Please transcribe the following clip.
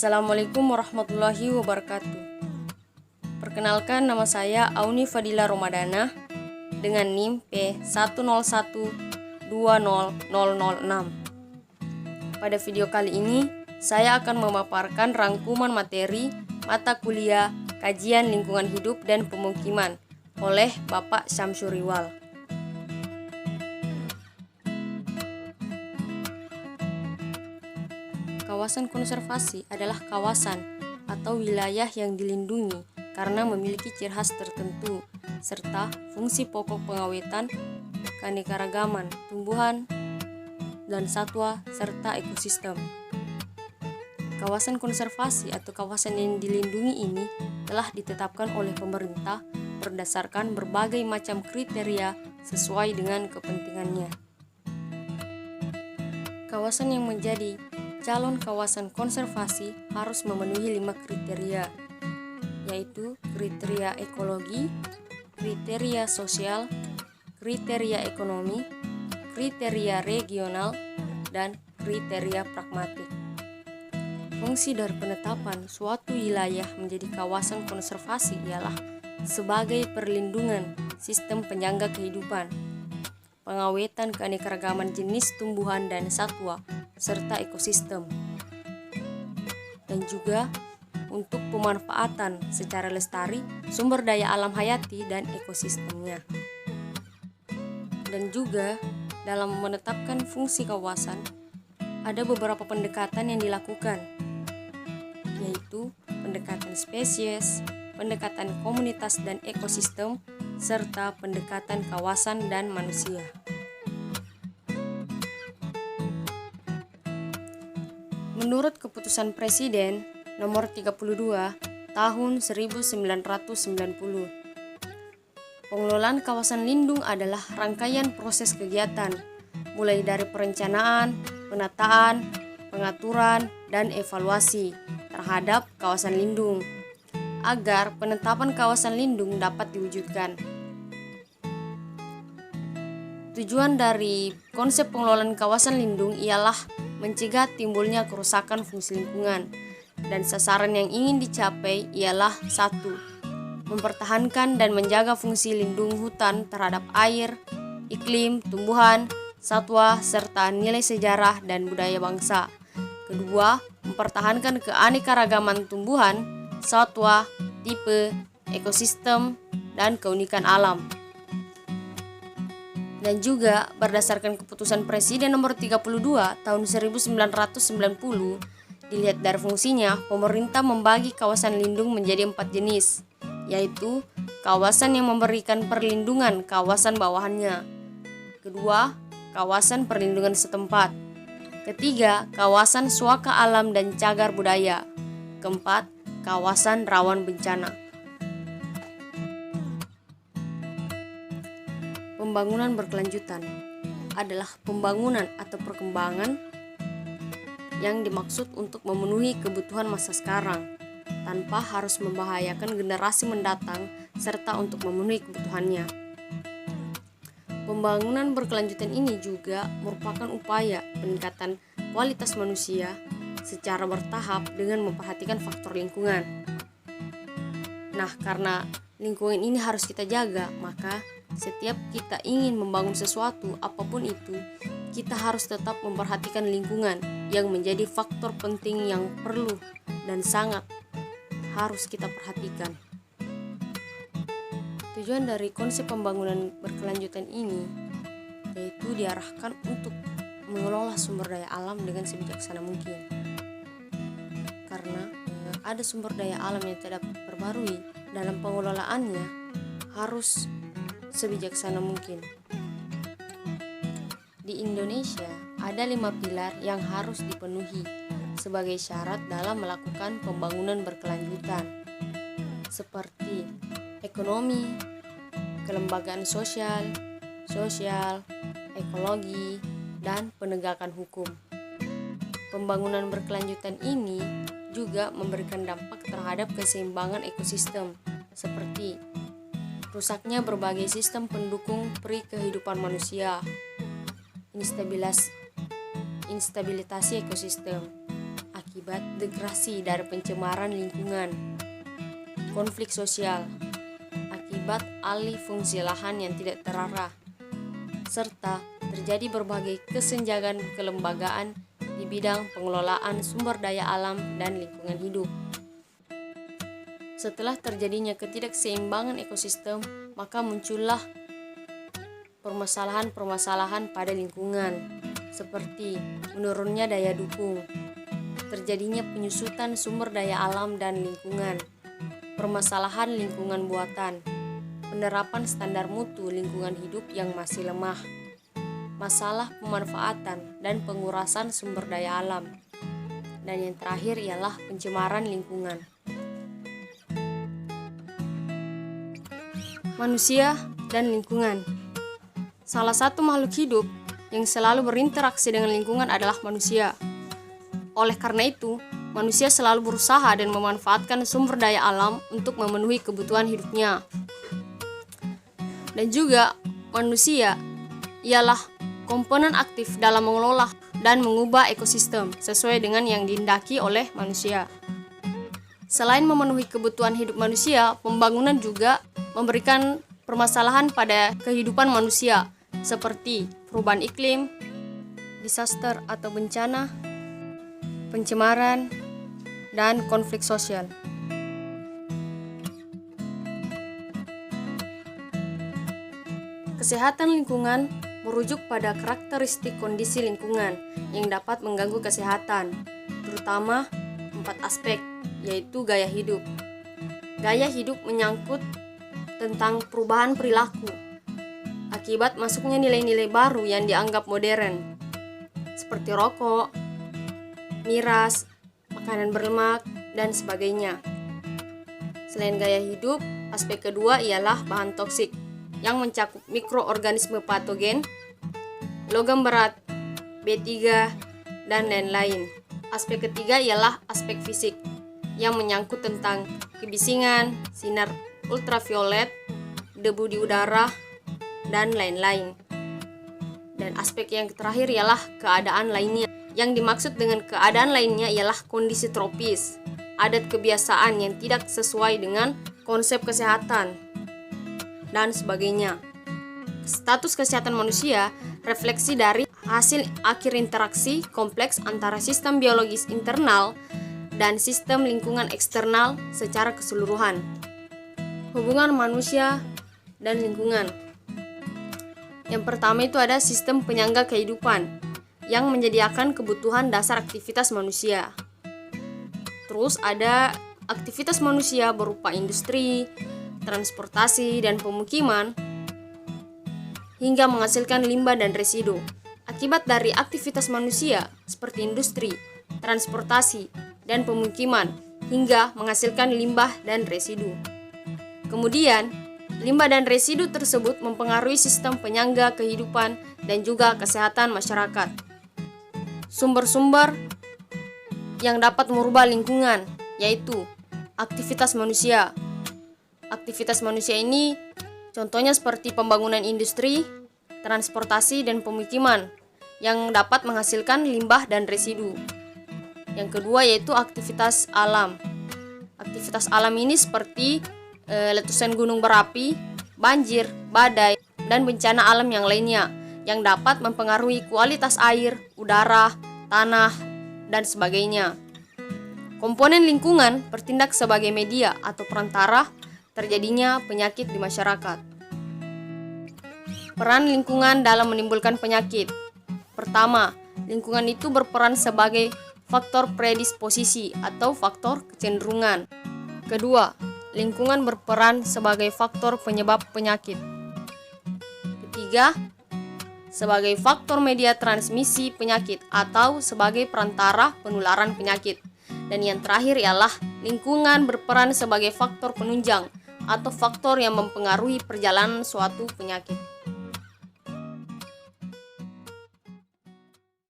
Assalamualaikum warahmatullahi wabarakatuh. Perkenalkan, nama saya Auni Fadila Romadana dengan NIM P10120006. Pada video kali ini, saya akan memaparkan rangkuman materi mata kuliah Kajian Lingkungan Hidup dan Pemukiman oleh Bapak Syamsur Riwal. Kawasan konservasi adalah kawasan atau wilayah yang dilindungi karena memiliki ciri khas tertentu serta fungsi pokok pengawetan keanekaragaman tumbuhan dan satwa serta ekosistem. Kawasan konservasi atau kawasan yang dilindungi ini telah ditetapkan oleh pemerintah berdasarkan berbagai macam kriteria sesuai dengan kepentingannya. Kawasan yang menjadi calon kawasan konservasi harus memenuhi 5 kriteria, yaitu kriteria ekologi, kriteria sosial, kriteria ekonomi, kriteria regional, dan kriteria pragmatik. Fungsi dari penetapan suatu wilayah menjadi kawasan konservasi ialah sebagai perlindungan sistem penyangga kehidupan, pengawetan keanekaragaman jenis tumbuhan dan satwa, serta ekosistem, dan juga untuk pemanfaatan secara lestari sumber daya alam hayati dan ekosistemnya. Dan juga dalam menetapkan fungsi kawasan, ada beberapa pendekatan yang dilakukan, yaitu pendekatan spesies, pendekatan komunitas dan ekosistem, serta pendekatan kawasan dan manusia. Menurut Keputusan Presiden Nomor 32 Tahun 1990, pengelolaan kawasan lindung adalah rangkaian proses kegiatan, mulai dari perencanaan, penataan, pengaturan, dan evaluasi terhadap kawasan lindung, agar penetapan kawasan lindung dapat diwujudkan. Tujuan dari konsep pengelolaan kawasan lindung ialah mencegah timbulnya kerusakan fungsi lingkungan, dan sasaran yang ingin dicapai ialah 1. Mempertahankan dan menjaga fungsi lindung hutan terhadap air, iklim, tumbuhan, satwa, serta nilai sejarah dan budaya bangsa. 2. Mempertahankan keanekaragaman tumbuhan, satwa, tipe, ekosistem, dan keunikan alam. Dan juga berdasarkan Keputusan Presiden Nomor 32 Tahun 1990, dilihat dari fungsinya, pemerintah membagi kawasan lindung menjadi 4 jenis, yaitu kawasan yang memberikan perlindungan kawasan bawahannya. 2. Kawasan perlindungan setempat. 3. Kawasan suaka alam dan cagar budaya. 4. Kawasan rawan bencana. Pembangunan berkelanjutan adalah pembangunan atau perkembangan yang dimaksud untuk memenuhi kebutuhan masa sekarang tanpa harus membahayakan generasi mendatang serta untuk memenuhi kebutuhannya. Pembangunan berkelanjutan ini juga merupakan upaya peningkatan kualitas manusia secara bertahap dengan memperhatikan faktor lingkungan. Nah, karena lingkungan ini harus kita jaga, maka setiap kita ingin membangun sesuatu, apapun itu, kita harus tetap memperhatikan lingkungan yang menjadi faktor penting yang perlu dan sangat harus kita perhatikan. Tujuan dari konsep pembangunan berkelanjutan ini yaitu diarahkan untuk mengelola sumber daya alam dengan sebijaksana mungkin. Karena ada sumber daya alam yang tidak terperbarui, dalam pengelolaannya harus sebijaksana mungkin. Di Indonesia ada 5 pilar yang harus dipenuhi sebagai syarat dalam melakukan pembangunan berkelanjutan, seperti ekonomi, kelembagaan sosial, ekologi, dan penegakan hukum. Pembangunan berkelanjutan ini juga memberikan dampak terhadap keseimbangan ekosistem, seperti rusaknya berbagai sistem pendukung pri kehidupan manusia, instabilitas ekosistem, akibat akibat degradasi dari pencemaran lingkungan. Konflik sosial akibat alih fungsi lahan yang tidak terarah, serta terjadi berbagai kesenjangan kelembagaan di bidang pengelolaan sumber daya alam dan lingkungan hidup. Setelah terjadinya ketidakseimbangan ekosistem, maka muncullah permasalahan-permasalahan pada lingkungan, seperti menurunnya daya dukung, terjadinya penyusutan sumber daya alam dan lingkungan, permasalahan lingkungan buatan, penerapan standar mutu lingkungan hidup yang masih lemah, masalah pemanfaatan dan pengurasan sumber daya alam, dan yang terakhir ialah pencemaran lingkungan. Manusia dan lingkungan. Salah satu makhluk hidup yang selalu berinteraksi dengan lingkungan adalah manusia. Oleh karena itu, manusia selalu berusaha dan memanfaatkan sumber daya alam untuk memenuhi kebutuhan hidupnya. Dan juga manusia ialah komponen aktif dalam mengelola dan mengubah ekosistem sesuai dengan yang dihendaki oleh manusia. Selain memenuhi kebutuhan hidup manusia, pembangunan juga memberikan permasalahan pada kehidupan manusia, seperti perubahan iklim, disaster atau bencana, pencemaran, dan konflik sosial. Kesehatan lingkungan merujuk pada karakteristik kondisi lingkungan yang dapat mengganggu kesehatan, terutama 4 aspek, yaitu gaya hidup. Gaya hidup menyangkut tentang perubahan perilaku akibat masuknya nilai-nilai baru yang dianggap modern, seperti rokok, miras, makanan berlemak, dan sebagainya. Selain gaya hidup, aspek kedua ialah bahan toksik yang mencakup mikroorganisme patogen, logam berat, B3, dan lain-lain. Aspek ketiga ialah aspek fisik yang menyangkut tentang kebisingan, sinar ultraviolet, debu di udara, dan lain-lain. Dan aspek yang terakhir ialah keadaan lainnya. Yang dimaksud dengan keadaan lainnya ialah kondisi tropis, adat kebiasaan yang tidak sesuai dengan konsep kesehatan, dan sebagainya. Status kesehatan manusia refleksi dari hasil akhir interaksi kompleks antara sistem biologis internal dan sistem lingkungan eksternal secara keseluruhan. Hubungan manusia dan lingkungan. Yang pertama itu ada sistem penyangga kehidupan yang menyediakan kebutuhan dasar aktivitas manusia. Terus ada aktivitas manusia berupa industri, transportasi, dan pemukiman hingga menghasilkan limbah dan residu. Akibat dari aktivitas manusia seperti industri, transportasi, dan pemukiman hingga menghasilkan limbah dan residu. Kemudian, limbah dan residu tersebut mempengaruhi sistem penyangga kehidupan dan juga kesehatan masyarakat. Sumber-sumber yang dapat merubah lingkungan yaitu aktivitas manusia. Aktivitas manusia ini contohnya seperti pembangunan industri, transportasi, dan pemukiman yang dapat menghasilkan limbah dan residu. Yang kedua yaitu aktivitas alam. Aktivitas alam ini seperti letusan gunung berapi, banjir, badai, dan bencana alam yang lainnya yang dapat mempengaruhi kualitas air, udara, tanah, dan sebagainya. Komponen lingkungan bertindak sebagai media atau perantara terjadinya penyakit di masyarakat. Peran lingkungan dalam menimbulkan penyakit. Pertama, lingkungan itu berperan sebagai faktor predisposisi atau faktor kecenderungan. Kedua, lingkungan berperan sebagai faktor penyebab penyakit. Ketiga, sebagai faktor media transmisi penyakit atau sebagai perantara penularan penyakit. Dan yang terakhir ialah lingkungan berperan sebagai faktor penunjang atau faktor yang mempengaruhi perjalanan suatu penyakit.